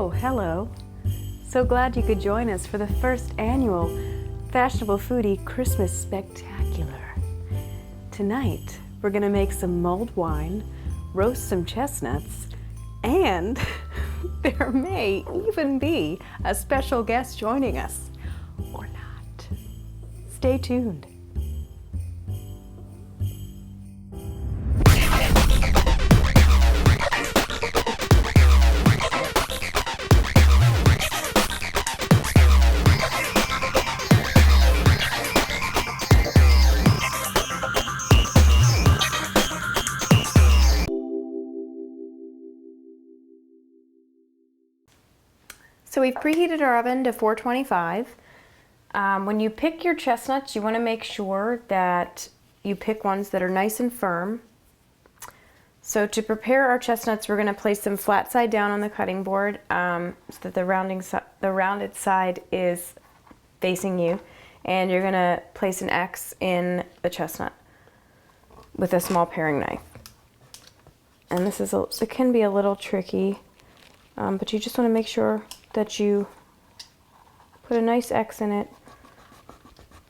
Oh, hello. So glad you could join us for the first annual Fashionable Foodie Christmas Spectacular. Tonight, we're gonna make some mulled wine, roast some chestnuts, and there may even be a special guest joining us, or not. Stay tuned. So we've preheated our oven to 425. When you pick your chestnuts, you want to make sure that you pick ones that are nice and firm. So to prepare our chestnuts, we're going to place them flat side down on the cutting board so that the rounded side is facing you. And you're going to place an X in the chestnut with a small paring knife. And it can be a little tricky, but you just want to make sure that you put a nice X in it,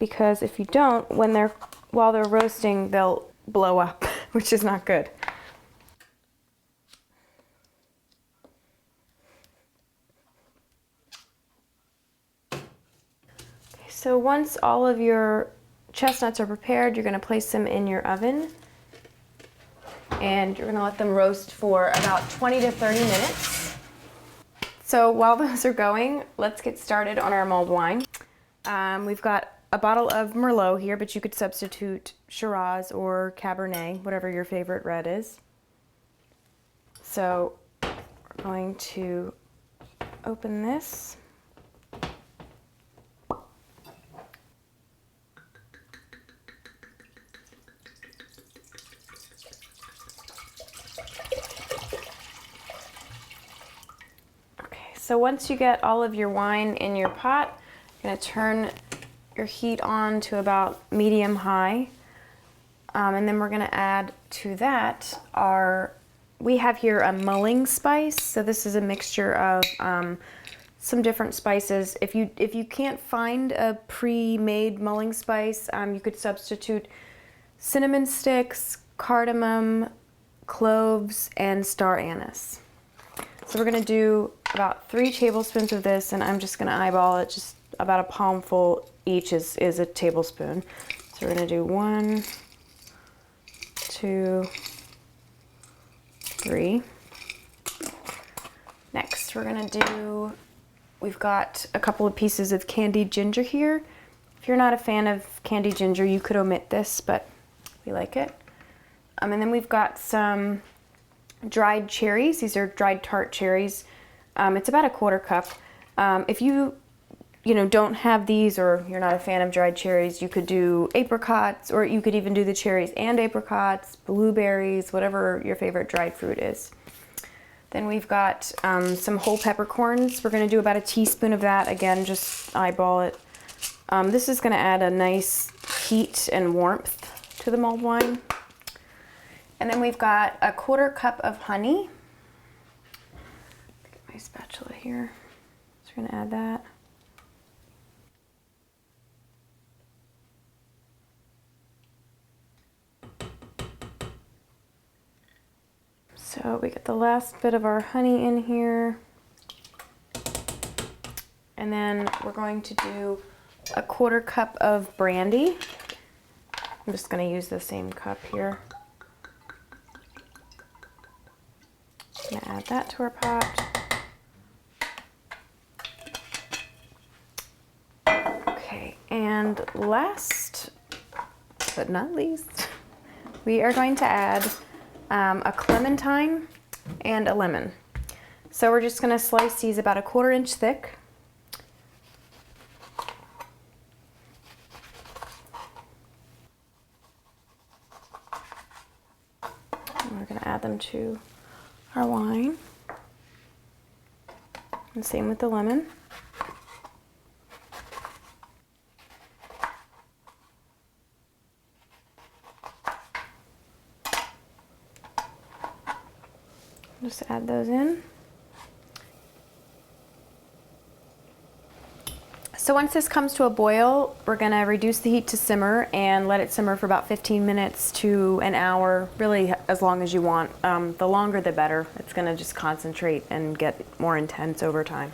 because if you don't, while they're roasting, they'll blow up, which is not good. Okay, so once all of your chestnuts are prepared, you're going to place them in your oven, and you're going to let them roast for about 20 to 30 minutes. So while those are going, let's get started on our mulled wine. We've got a bottle of Merlot here, but you could substitute Shiraz or Cabernet, whatever your favorite red is. So we're going to open this. So once you get all of your wine in your pot, you're going to turn your heat on to about medium-high. And then we're going to add to that we have here a mulling spice. So this is a mixture of some different spices. If you can't find a pre-made mulling spice, you could substitute cinnamon sticks, cardamom, cloves, and star anise. So we're going to do about 3 tablespoons of this, and I'm just going to eyeball it. Just about a palmful each is a tablespoon. So we're going to do 1, 2, 3. Next, we've got a couple of pieces of candied ginger here. If you're not a fan of candied ginger, you could omit this, but we like it. And then we've got some dried cherries. These are dried tart cherries. It's about a 1/4 cup. If you don't have these, or you're not a fan of dried cherries, you could do apricots, or you could even do the cherries and apricots, blueberries, whatever your favorite dried fruit is. Then we've got some whole peppercorns. We're going to do about a teaspoon of that. Again, just eyeball it. This is going to add a nice heat and warmth to the mulled wine. And then we've got a 1/4 cup of honey. Get my spatula here. So we're going to add that. So we get the last bit of our honey in here. And then we're going to do a 1/4 cup of brandy. I'm just going to use the same cup here. I'm going to add that to our pot. Okay, and last but not least, we are going to add a clementine and a lemon. So we're just going to slice these about a 1/4 inch thick. And we're going to add them to our wine. And same with the lemon. Just add those in. So once this comes to a boil, we're gonna reduce the heat to simmer and let it simmer for about 15 minutes to an hour, really as long as you want. The longer the better. It's gonna just concentrate and get more intense over time.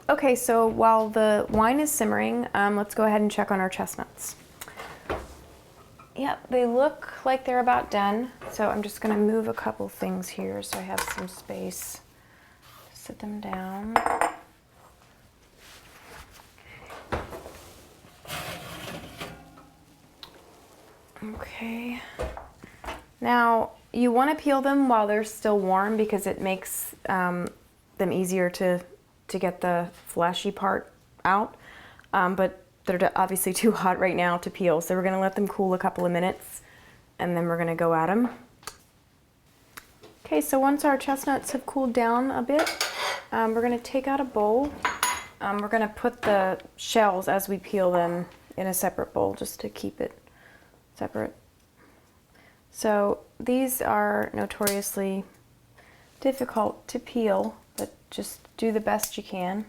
Okay, so while the wine is simmering, let's go ahead and check on our chestnuts. Yep, they look like they're about done. So I'm just gonna move a couple things here so I have some space. Sit them down. Okay. Now, you want to peel them while they're still warm because it makes them easier to get the fleshy part out. But they're obviously too hot right now to peel, so we're going to let them cool a couple of minutes and then we're going to go at them. Okay, so once our chestnuts have cooled down a bit, we're going to take out a bowl. We're going to put the shells as we peel them in a separate bowl just to keep it separate. So these are notoriously difficult to peel, but just do the best you can.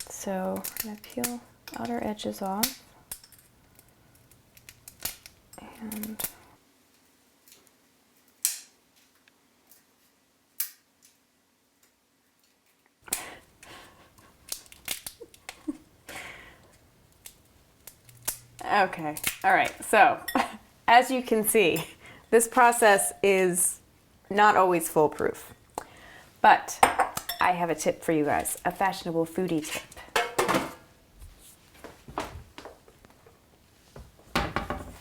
So I'm going to peel outer edges off. And okay, all right, so as you can see, this process is not always foolproof, but I have a tip for you guys, a fashionable foodie tip.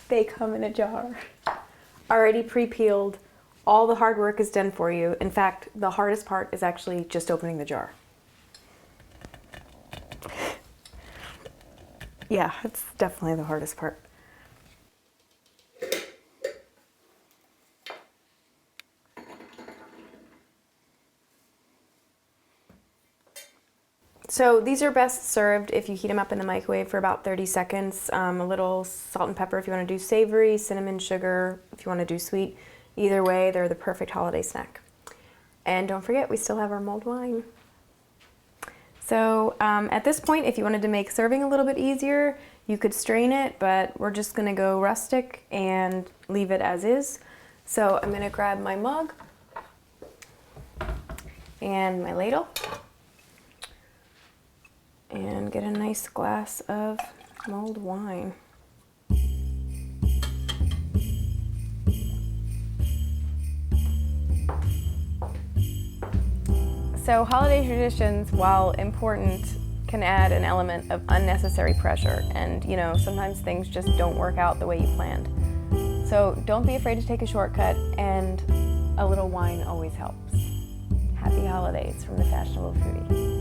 They come in a jar, already pre-peeled. All the hard work is done for you. In fact, the hardest part is actually just opening the jar. Yeah, it's definitely the hardest part. So these are best served if you heat them up in the microwave for about 30 seconds. A little salt and pepper if you want to do savory, cinnamon, sugar if you want to do sweet. Either way, they're the perfect holiday snack. And don't forget, we still have our mulled wine. So at this point, if you wanted to make serving a little bit easier, you could strain it, but we're just gonna go rustic and leave it as is. So I'm gonna grab my mug and my ladle and get a nice glass of mulled wine. So holiday traditions, while important, can add an element of unnecessary pressure, and you know, sometimes things just don't work out the way you planned. So don't be afraid to take a shortcut, and a little wine always helps. Happy holidays from the Fashionable Foodie.